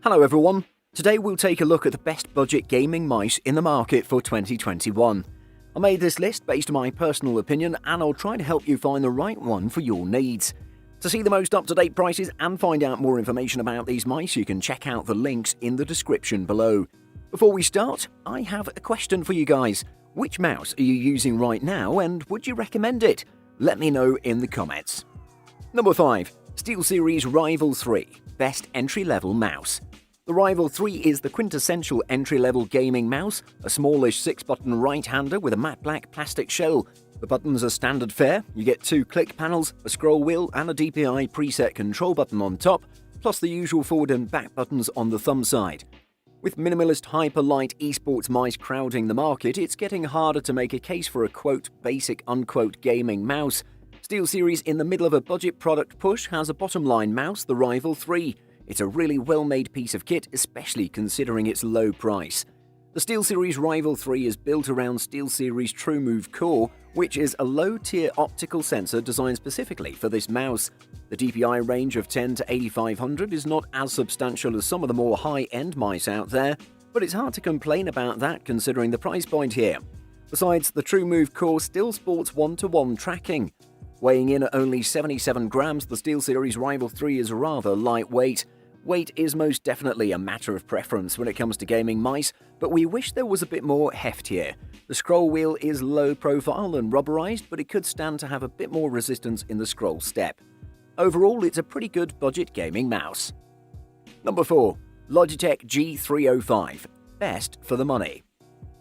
Hello everyone, today we'll take a look at the best budget gaming mice in the market for 2021. I made this list based on my personal opinion and I'll try to help you find the right one for your needs. To see the most up-to-date prices and find out more information about these mice, you can check out the links in the description below. Before we start, I have a question for you guys. Which mouse are you using right now and would you recommend it? Let me know in the comments. Number 5. SteelSeries Rival 3, Best Entry-Level Mouse. The Rival 3 is the quintessential entry-level gaming mouse, a smallish 6-button right-hander with a matte black plastic shell. The buttons are standard fare, you get 2 click panels, a scroll wheel and a DPI preset control button on top, plus the usual forward and back buttons on the thumb side. With minimalist hyper-light esports mice crowding the market, it's getting harder to make a case for a quote basic unquote gaming mouse. SteelSeries, in the middle of a budget product push, has a bottom-line mouse, the Rival 3. It's a really well-made piece of kit, especially considering its low price. The SteelSeries Rival 3 is built around SteelSeries TrueMove Core, which is a low-tier optical sensor designed specifically for this mouse. The DPI range of 10 to 8500 is not as substantial as some of the more high-end mice out there, but it's hard to complain about that considering the price point here. Besides, the TrueMove Core still sports one-to-one tracking. Weighing in at only 77 grams, the SteelSeries Rival 3 is rather lightweight. Weight is most definitely a matter of preference when it comes to gaming mice, but we wish there was a bit more heft here. The scroll wheel is low profile and rubberized, but it could stand to have a bit more resistance in the scroll step. Overall, it's a pretty good budget gaming mouse. Number 4. Logitech G305, Best for the Money.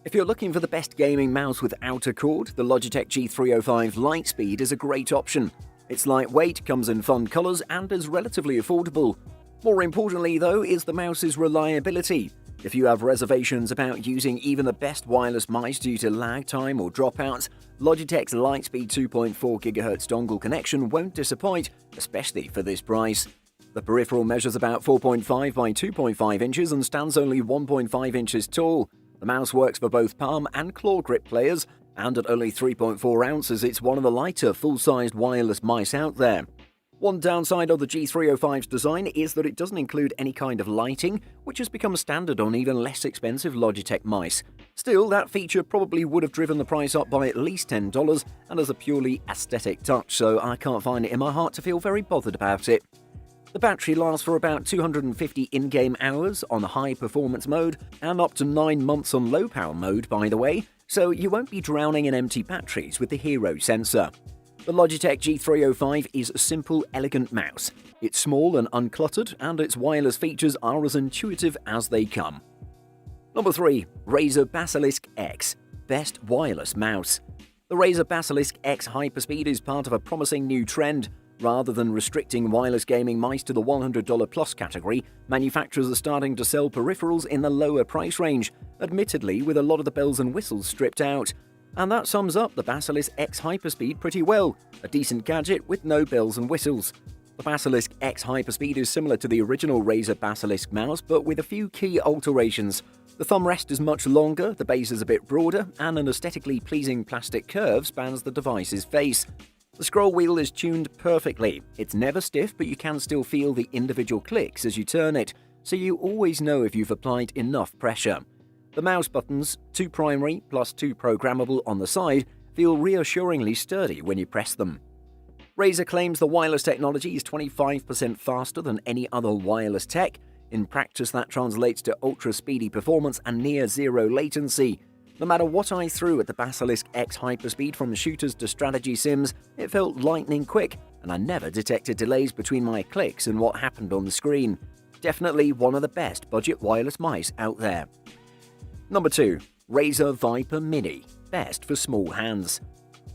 If you're looking for the best gaming mouse without a cord, the Logitech G305 Lightspeed is a great option. It's lightweight, comes in fun colors, and is relatively affordable. More importantly, though, is the mouse's reliability. If you have reservations about using even the best wireless mice due to lag time or dropouts, Logitech's Lightspeed 2.4 GHz dongle connection won't disappoint, especially for this price. The peripheral measures about 4.5 by 2.5 inches and stands only 1.5 inches tall. The mouse works for both palm and claw grip players, and at only 3.4 ounces, it's one of the lighter, full-sized wireless mice out there. One downside of the G305's design is that it doesn't include any kind of lighting, which has become standard on even less expensive Logitech mice. Still, that feature probably would have driven the price up by at least $10 and as a purely aesthetic touch, so I can't find it in my heart to feel very bothered about it. The battery lasts for about 250 in-game hours on high-performance mode and up to 9 months on low-power mode, by the way, so you won't be drowning in empty batteries with the Hero sensor. The Logitech G305 is a simple, elegant mouse. It's small and uncluttered, and its wireless features are as intuitive as they come. Number 3. Razer Basilisk X, Best Wireless Mouse. The Razer Basilisk X Hyperspeed is part of a promising new trend. Rather than restricting wireless gaming mice to the $100 plus category, manufacturers are starting to sell peripherals in the lower price range, admittedly with a lot of the bells and whistles stripped out. And that sums up the Basilisk X Hyperspeed pretty well, a decent gadget with no bells and whistles. The Basilisk X Hyperspeed is similar to the original Razer Basilisk mouse, but with a few key alterations. The thumb rest is much longer, the base is a bit broader, and an aesthetically pleasing plastic curve spans the device's face. The scroll wheel is tuned perfectly. It's never stiff, but you can still feel the individual clicks as you turn it, so you always know if you've applied enough pressure. The mouse buttons, 2 primary plus 2 programmable on the side, feel reassuringly sturdy when you press them. Razer claims the wireless technology is 25% faster than any other wireless tech. In practice, that translates to ultra-speedy performance and near-zero latency. No matter what I threw at the Basilisk X Hyperspeed, from shooters to strategy sims, it felt lightning quick, and I never detected delays between my clicks and what happened on the screen. Definitely one of the best budget wireless mice out there. Number 2. Razer Viper Mini, Best for Small Hands.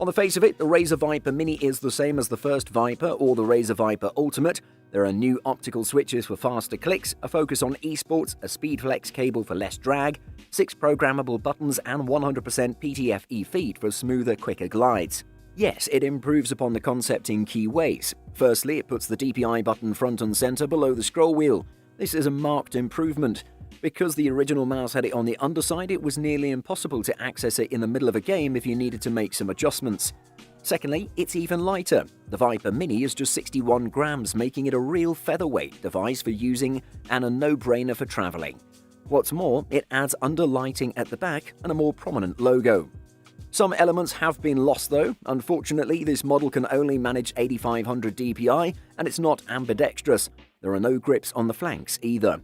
On the face of it, the Razer Viper Mini is the same as the first Viper or the Razer Viper Ultimate. There are new optical switches for faster clicks, a focus on esports, a SpeedFlex cable for less drag, 6 programmable buttons and 100% PTFE feed for smoother, quicker glides. Yes, it improves upon the concept in key ways. Firstly, it puts the DPI button front and center below the scroll wheel. This is a marked improvement. Because the original mouse had it on the underside, it was nearly impossible to access it in the middle of a game if you needed to make some adjustments. Secondly, it's even lighter. The Viper Mini is just 61 grams, making it a real featherweight device for using and a no-brainer for traveling. What's more, it adds underlighting at the back and a more prominent logo. Some elements have been lost though. Unfortunately, this model can only manage 8500 DPI and it's not ambidextrous. There are no grips on the flanks either.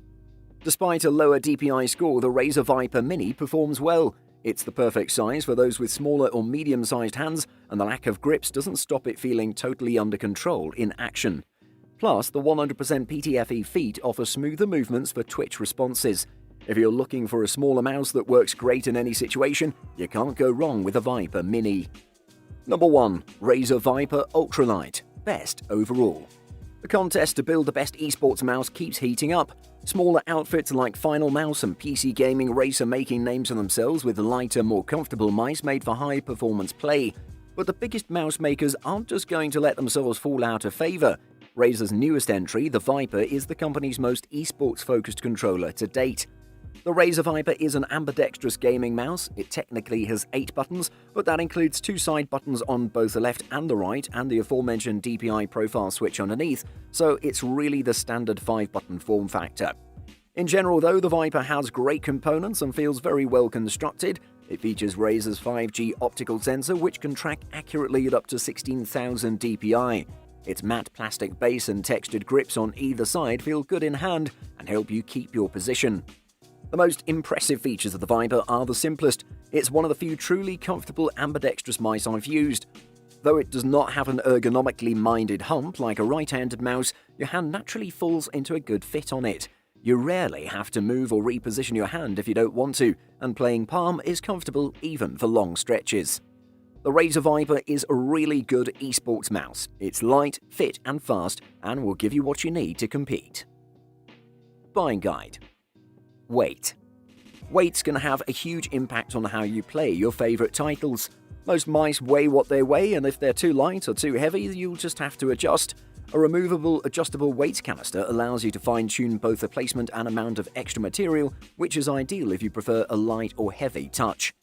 Despite a lower DPI score, the Razer Viper Mini performs well. It's the perfect size for those with smaller or medium-sized hands, and the lack of grips doesn't stop it feeling totally under control in action. Plus, the 100% PTFE feet offer smoother movements for twitch responses. If you're looking for a smaller mouse that works great in any situation, you can't go wrong with a Viper Mini. Number 1. Razer Viper Ultralight. Best overall. The contest to build the best esports mouse keeps heating up. Smaller outfits like Final Mouse and PC Gaming Race are making names for themselves with lighter, more comfortable mice made for high-performance play. But the biggest mouse makers aren't just going to let themselves fall out of favor. Razer's newest entry, the Viper, is the company's most esports-focused controller to date. The Razer Viper is an ambidextrous gaming mouse. It technically has 8 buttons, but that includes 2 side buttons on both the left and the right, and the aforementioned DPI profile switch underneath, so it's really the standard 5-button form factor. In general though, the Viper has great components and feels very well constructed. It features Razer's 5G optical sensor, which can track accurately at up to 16,000 DPI. Its matte plastic base and textured grips on either side feel good in hand and help you keep your position. The most impressive features of the Viper are the simplest. It's one of the few truly comfortable ambidextrous mice I've used. Though it does not have an ergonomically minded hump like a right-handed mouse, your hand naturally falls into a good fit on it. You rarely have to move or reposition your hand if you don't want to, and playing palm is comfortable even for long stretches. The Razer Viper is a really good esports mouse. It's light, fit and fast, and will give you what you need to compete. Buying guide. Weight. Weight's going to have a huge impact on how you play your favorite titles. Most mice weigh what they weigh, and if they're too light or too heavy, you'll just have to adjust. A removable, adjustable weight canister allows you to fine-tune both the placement and amount of extra material, which is ideal if you prefer a light or heavy touch.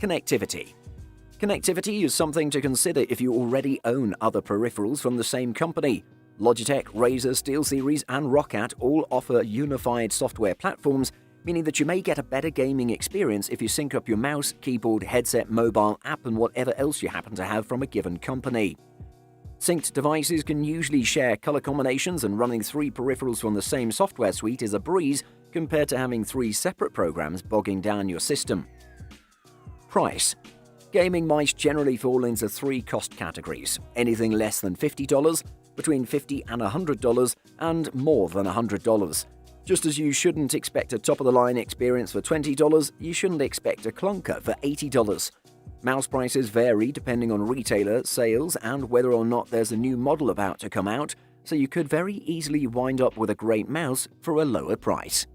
Connectivity. Connectivity is something to consider if you already own other peripherals from the same company. Logitech, Razer, SteelSeries, and Roccat all offer unified software platforms, meaning that you may get a better gaming experience if you sync up your mouse, keyboard, headset, mobile app, and whatever else you happen to have from a given company. Synced devices can usually share color combinations, and running 3 peripherals from the same software suite is a breeze compared to having 3 separate programs bogging down your system. Price. Gaming mice generally fall into 3 cost categories: anything less than $50, between $50 and $100, and more than $100. Just as you shouldn't expect a top-of-the-line experience for $20, you shouldn't expect a clunker for $80. Mouse prices vary depending on retailer, sales, and whether or not there's a new model about to come out, so you could very easily wind up with a great mouse for a lower price.